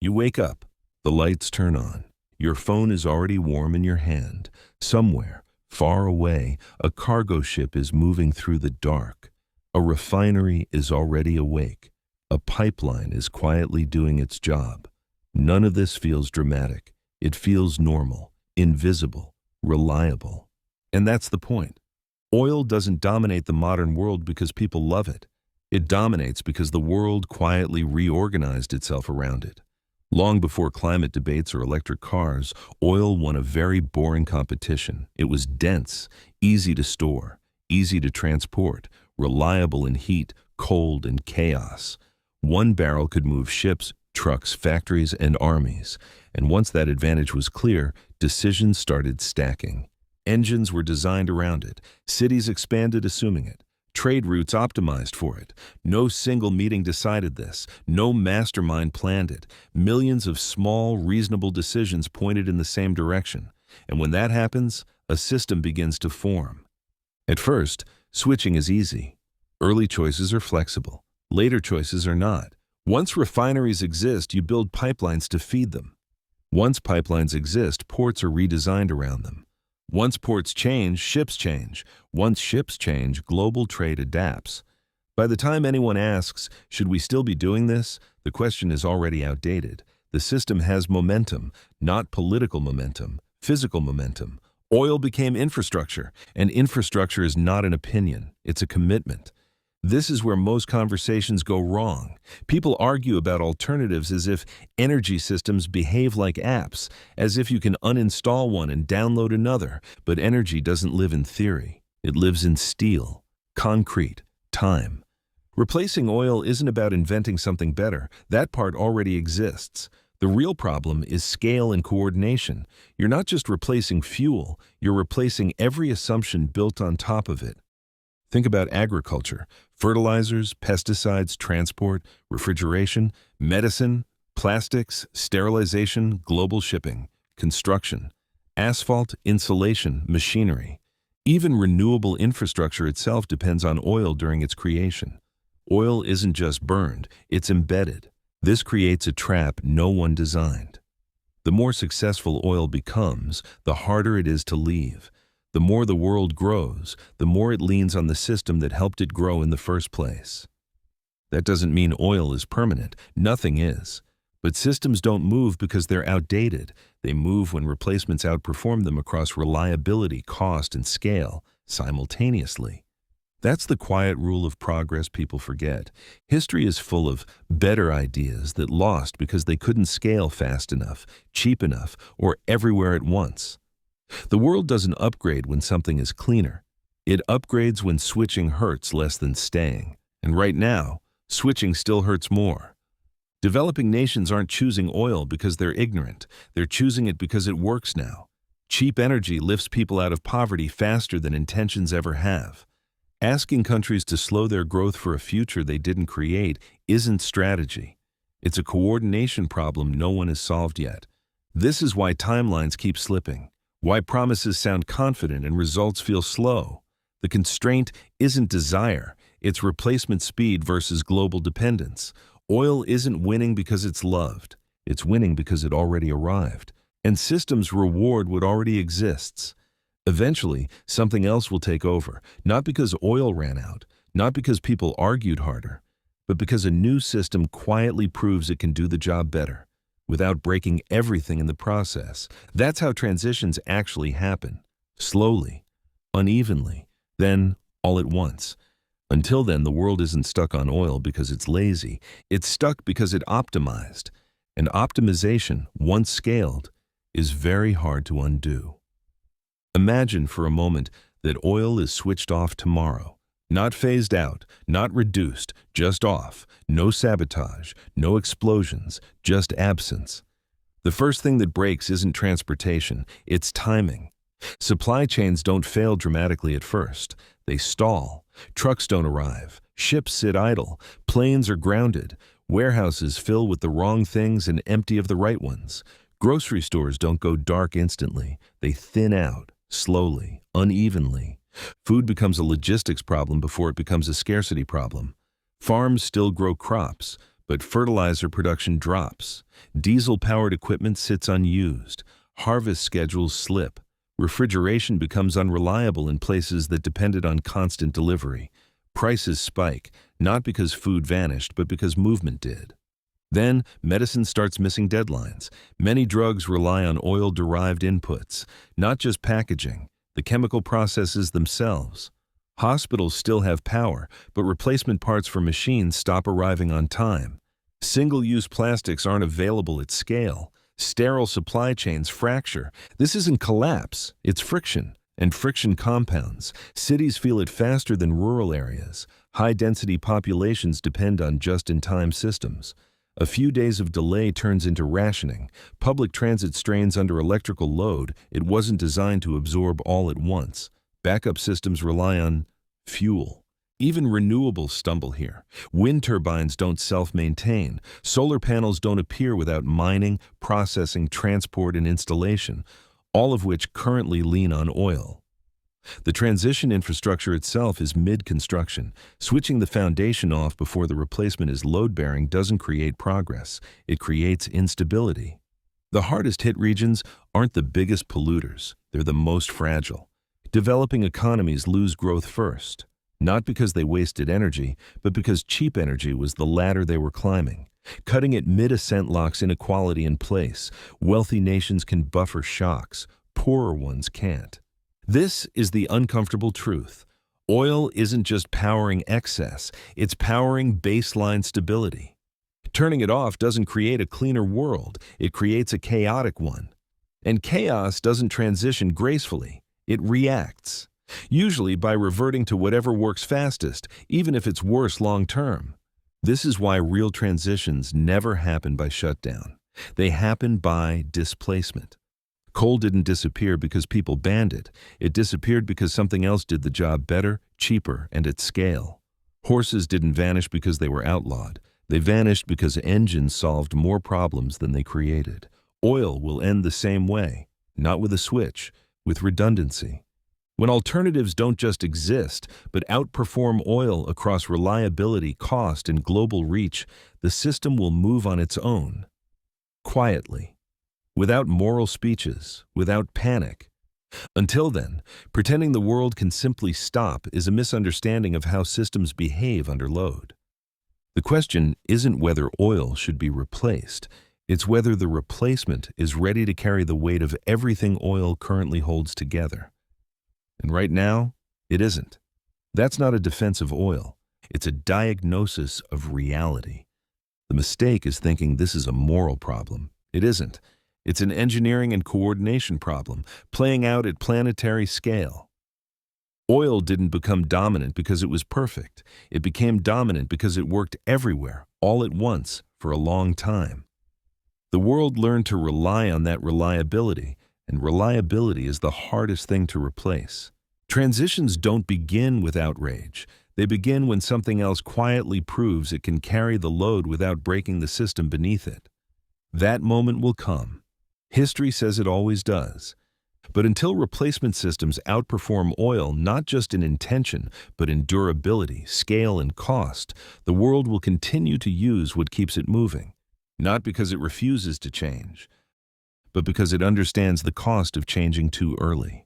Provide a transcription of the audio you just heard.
You wake up, the lights turn on. Your phone is already warm in your hand. Somewhere, far away, a cargo ship is moving through the dark. A refinery is already awake. A pipeline is quietly doing its job. None of this feels dramatic. It feels normal, invisible, reliable. And that's the point. Oil doesn't dominate the modern world because people love it. It dominates because the world quietly reorganized itself around it. Long before climate debates or electric cars, oil won a very boring competition. It was dense, easy to store, easy to transport, reliable in heat, cold, and chaos. One barrel could move ships, trucks, factories, and armies. And once that advantage was clear, decisions started stacking. Engines were designed around it. Cities expanded assuming it. Trade routes optimized for it. No single meeting decided this. No mastermind planned it. Millions of small, reasonable decisions pointed in the same direction. And when that happens, a system begins to form. At first, switching is easy. Early choices are flexible. Later choices are not. Once refineries exist, you build pipelines to feed them. Once pipelines exist, ports are redesigned around them. Once ports change, ships change. Once ships change, global trade adapts. By the time anyone asks, should we still be doing this? The question is already outdated. The system has momentum, not political momentum, physical momentum. Oil became infrastructure, and infrastructure is not an opinion, it's a commitment. This is where most conversations go wrong. People argue about alternatives as if energy systems behave like apps, as if you can uninstall one and download another. But energy doesn't live in theory. It lives in steel, concrete, time. Replacing oil isn't about inventing something better. That part already exists. The real problem is scale and coordination. You're not just replacing fuel, you're replacing every assumption built on top of it. Think about agriculture, fertilizers, pesticides, transport, refrigeration, medicine, plastics, sterilization, global shipping, construction, asphalt, insulation, machinery. Even renewable infrastructure itself depends on oil during its creation. Oil isn't just burned, it's embedded. This creates a trap no one designed. The more successful oil becomes, the harder it is to leave. The more the world grows, the more it leans on the system that helped it grow in the first place. That doesn't mean oil is permanent. Nothing is. But systems don't move because they're outdated. They move when replacements outperform them across reliability, cost, and scale simultaneously. That's the quiet rule of progress people forget. History is full of better ideas that lost because they couldn't scale fast enough, cheap enough, or everywhere at once. The world doesn't upgrade when something is cleaner. It upgrades when switching hurts less than staying. And right now, switching still hurts more. Developing nations aren't choosing oil because they're ignorant. They're choosing it because it works now. Cheap energy lifts people out of poverty faster than intentions ever have. Asking countries to slow their growth for a future they didn't create isn't strategy. It's a coordination problem no one has solved yet. This is why timelines keep slipping. Why promises sound confident and results feel slow. The constraint isn't desire, it's replacement speed versus global dependence. Oil isn't winning because it's loved, it's winning because it already arrived. And systems reward what already exists. Eventually, something else will take over, not because oil ran out, not because people argued harder, but because a new system quietly proves it can do the job better, without breaking everything in the process. That's how transitions actually happen. Slowly, unevenly, then all at once. Until then, the world isn't stuck on oil because it's lazy. It's stuck because it optimized. And optimization, once scaled, is very hard to undo. Imagine for a moment that oil is switched off tomorrow. Not phased out, not reduced, just off. No sabotage, no explosions, just absence. The first thing that breaks isn't transportation, it's timing. Supply chains don't fail dramatically at first. They stall. Trucks don't arrive. Ships sit idle. Planes are grounded. Warehouses fill with the wrong things and empty of the right ones. Grocery stores don't go dark instantly. They thin out, slowly, unevenly. Food becomes a logistics problem before it becomes a scarcity problem. Farms still grow crops, But fertilizer production drops. Diesel-powered equipment sits unused. Harvest schedules slip. Refrigeration becomes unreliable in places that depended on constant delivery. Prices spike, not because food vanished, but because movement did. Then, medicine starts missing deadlines. Many drugs rely on oil-derived inputs, not just packaging, the chemical processes themselves. Hospitals still have power, but replacement parts for machines stop arriving on time. Single-use plastics aren't available at scale. Sterile supply chains fracture. This isn't collapse, it's friction. And friction compounds. Cities feel it faster than rural areas. High-density populations depend on just-in-time systems. A few days of delay turns into rationing. Public transit strains under electrical load. It wasn't designed to absorb all at once. Backup systems rely on fuel. Even renewables stumble here. Wind turbines don't self-maintain. Solar panels don't appear without mining, processing, transport, and installation, all of which currently lean on oil. The transition infrastructure itself is mid-construction. Switching the foundation off before the replacement is load-bearing doesn't create progress. It creates instability. The hardest-hit regions aren't the biggest polluters. They're the most fragile. Developing economies lose growth first, not because they wasted energy, but because cheap energy was the ladder they were climbing. Cutting it mid-ascent locks inequality in place. Wealthy nations can buffer shocks. Poorer ones can't. This is the uncomfortable truth. Oil isn't just powering excess, it's powering baseline stability. Turning it off doesn't create a cleaner world, it creates a chaotic one. And chaos doesn't transition gracefully, it reacts. Usually by reverting to whatever works fastest, even if it's worse long-term. This is why real transitions never happen by shutdown. They happen by displacement. Coal didn't disappear because people banned it. It disappeared because something else did the job better, cheaper, and at scale. Horses didn't vanish because they were outlawed. They vanished because engines solved more problems than they created. Oil will end the same way, not with a switch, with redundancy. When alternatives don't just exist, but outperform oil across reliability, cost, and global reach, the system will move on its own. Quietly. Without moral speeches, without panic. Until then, pretending the world can simply stop is a misunderstanding of how systems behave under load. The question isn't whether oil should be replaced, it's whether the replacement is ready to carry the weight of everything oil currently holds together. And right now, it isn't. That's not a defense of oil. It's a diagnosis of reality. The mistake is thinking this is a moral problem. It isn't. It's an engineering and coordination problem, playing out at planetary scale. Oil didn't become dominant because it was perfect. It became dominant because it worked everywhere, all at once, for a long time. The world learned to rely on that reliability, and reliability is the hardest thing to replace. Transitions don't begin with outrage. They begin when something else quietly proves it can carry the load without breaking the system beneath it. That moment will come. History says it always does. But until replacement systems outperform oil not just in intention, but in durability, scale, and cost, the world will continue to use what keeps it moving. Not because it refuses to change, but because it understands the cost of changing too early.